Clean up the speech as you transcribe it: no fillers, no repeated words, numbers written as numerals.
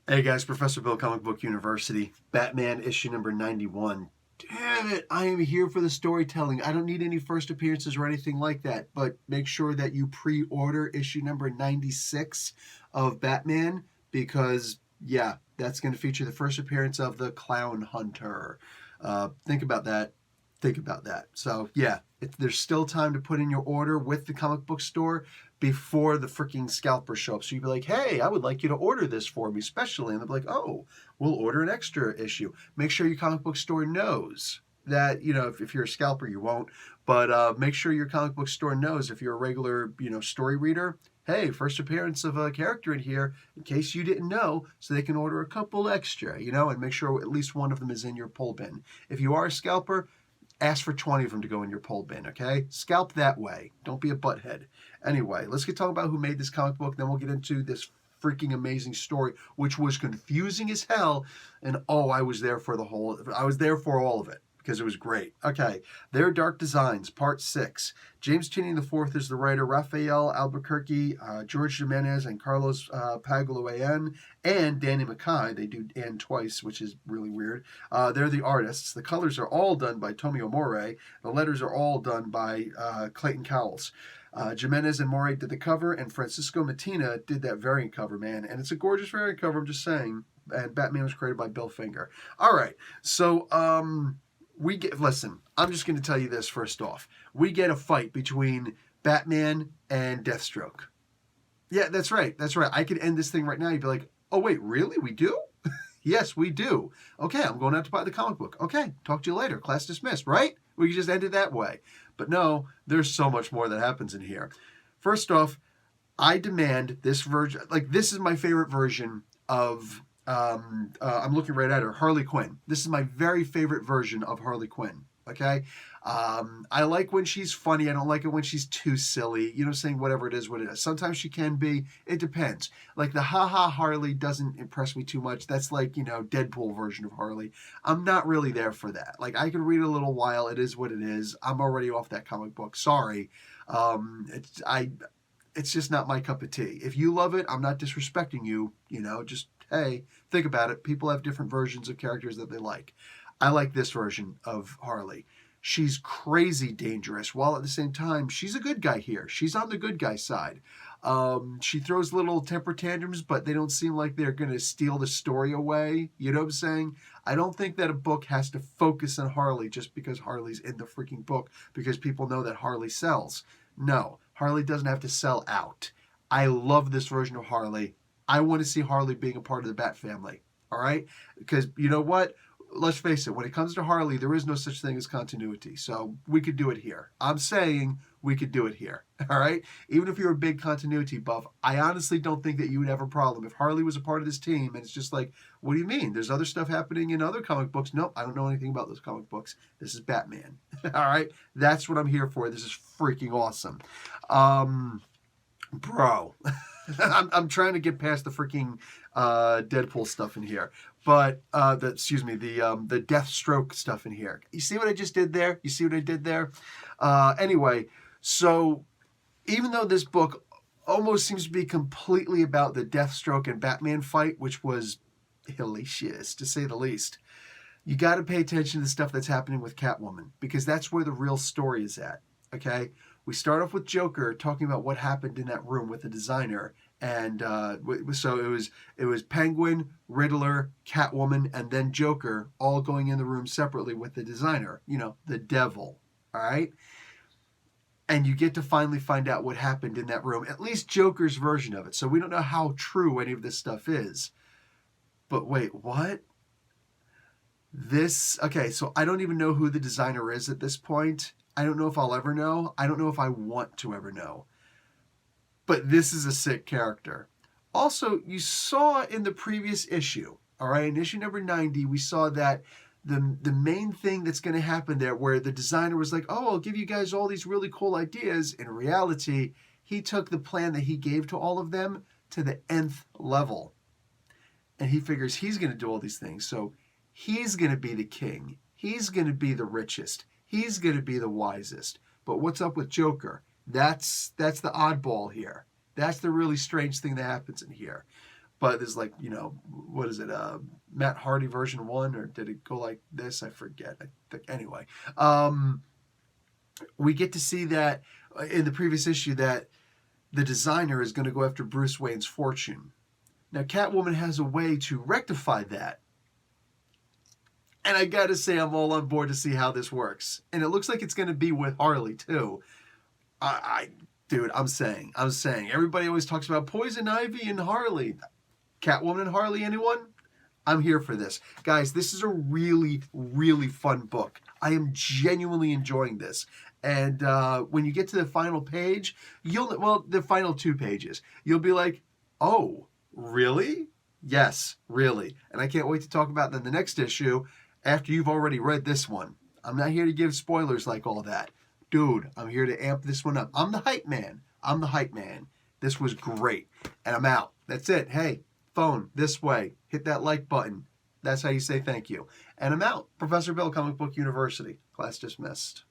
Hey guys, Professor Bill, Comic Book University, Batman issue number 91. Damn it, I am here for the storytelling. I don't need any first appearances or anything like that, but make sure that you pre-order issue number 96 of Batman because, yeah, that's going to feature the first appearance of the Clown Hunter. Think about that. Think about that. So, yeah, there's still time to put in your order with the comic book store before the freaking scalper show up. So you'd be like, hey, I would like you to order this for me specially. And they'll be like, oh, we'll order an extra issue. Make sure your comic book store knows that, if you're a scalper, you won't. But make sure your comic book store knows if you're a regular, story reader, hey, first appearance of a character in here, in case you didn't know, so they can order a couple extra, and make sure at least one of them is in your pull bin. If you are a scalper, ask for 20 of them to go in your pull bin, okay? Scalp that way. Don't be a butthead. Anyway, let's get talking about who made this comic book, then we'll get into this freaking amazing story, which was confusing as hell, and I was there for all of it, because it was great. Okay, Their Dark Designs, Part 6. James Tinney IV is the writer, Rafael Albuquerque, George Jimenez, and Carlos Pagulayan, and Danny Mackay. They do and twice, which is really weird. They're the artists. The colors are all done by Tomio Morey. The letters are all done by Clayton Cowles. Jimenez and Morey did the cover, and Francisco Matina did that variant cover, man. And it's a gorgeous variant cover, I'm just saying. And Batman was created by Bill Finger. All right, so listen, I'm just going to tell you this first off. We get a fight between Batman and Deathstroke. Yeah, that's right. I could end this thing right now. You'd be like, oh, wait, really? We do? Yes, we do. Okay, I'm going out to buy the comic book. Okay, talk to you later. Class dismissed, right? We could just end it that way. But no, there's so much more that happens in here. First off, I demand this version. This is my favorite version of I'm looking right at her, Harley Quinn. This is my very favorite version of Harley Quinn, okay? I like when she's funny. I don't like it when she's too silly, saying whatever it is, what it is. Sometimes she can be. It depends. Like the ha-ha Harley doesn't impress me too much. That's like, Deadpool version of Harley. I'm not really there for that. Like, I can read a little while. It is what it is. I'm already off that comic book. Sorry. It's just not my cup of tea. If you love it, I'm not disrespecting you, just, hey, think about it. People have different versions of characters that they like. I like this version of Harley. She's crazy dangerous, while at the same time, she's a good guy here. She's on the good guy side. She throws little temper tantrums, but they don't seem like they're going to steal the story away. You know what I'm saying? I don't think that a book has to focus on Harley just because Harley's in the freaking book, because people know that Harley sells. No, Harley doesn't have to sell out. I love this version of Harley. I want to see Harley being a part of the Bat family, all right? Because you know what? Let's face it, when it comes to Harley, there is no such thing as continuity. So we could do it here. I'm saying we could do it here, all right? Even if you're a big continuity buff, I honestly don't think that you would have a problem. If Harley was a part of this team, and it's just like, what do you mean? There's other stuff happening in other comic books. Nope, I don't know anything about those comic books. This is Batman, all right? That's what I'm here for. This is freaking awesome. Bro, I'm trying to get past the freaking Deadpool stuff in here, but the Deathstroke stuff in here. You see what I just did there? You see what I did there? Anyway, so even though this book almost seems to be completely about the Deathstroke and Batman fight, which was hellacious to say the least, you got to pay attention to the stuff that's happening with Catwoman, because that's where the real story is at. Okay. We start off with Joker talking about what happened in that room with the designer, and so it was Penguin, Riddler, Catwoman, and then Joker all going in the room separately with the designer, the devil, all right? And you get to finally find out what happened in that room, at least Joker's version of it. So we don't know how true any of this stuff is. But wait, what? Okay, so I don't even know who the designer is at this point. I don't know if I'll ever know. I don't know if I want to ever know. But this is a sick character. Also, you saw in the previous issue, all right, in issue number 90, we saw that the main thing that's going to happen there, where the designer was like, oh, I'll give you guys all these really cool ideas. In reality, he took the plan that he gave to all of them to the nth level. And he figures he's going to do all these things. So he's going to be the king. He's going to be the richest. He's going to be the wisest. But what's up with Joker? That's the oddball here. That's the really strange thing that happens in here. But there's like, what is it? Matt Hardy version 1, or did it go like this? I forget. I think, anyway, we get to see that in the previous issue that the designer is going to go after Bruce Wayne's fortune. Now, Catwoman has a way to rectify that. And I got to say, I'm all on board to see how this works. And it looks like it's going to be with Harley, too. Dude, I'm saying. Everybody always talks about Poison Ivy and Harley. Catwoman and Harley, anyone? I'm here for this. Guys, this is a really, really fun book. I am genuinely enjoying this. And when you get to the final page, the final 2 pages, you'll be like, oh, really? Yes, really. And I can't wait to talk about the next issue after you've already read this one. I'm not here to give spoilers like all that. Dude, I'm here to amp this one up. I'm the hype man. This was great. And I'm out. That's it. Hey, phone, this way. Hit that like button. That's how you say thank you. And I'm out. Professor Bill, Comic Book University. Class dismissed.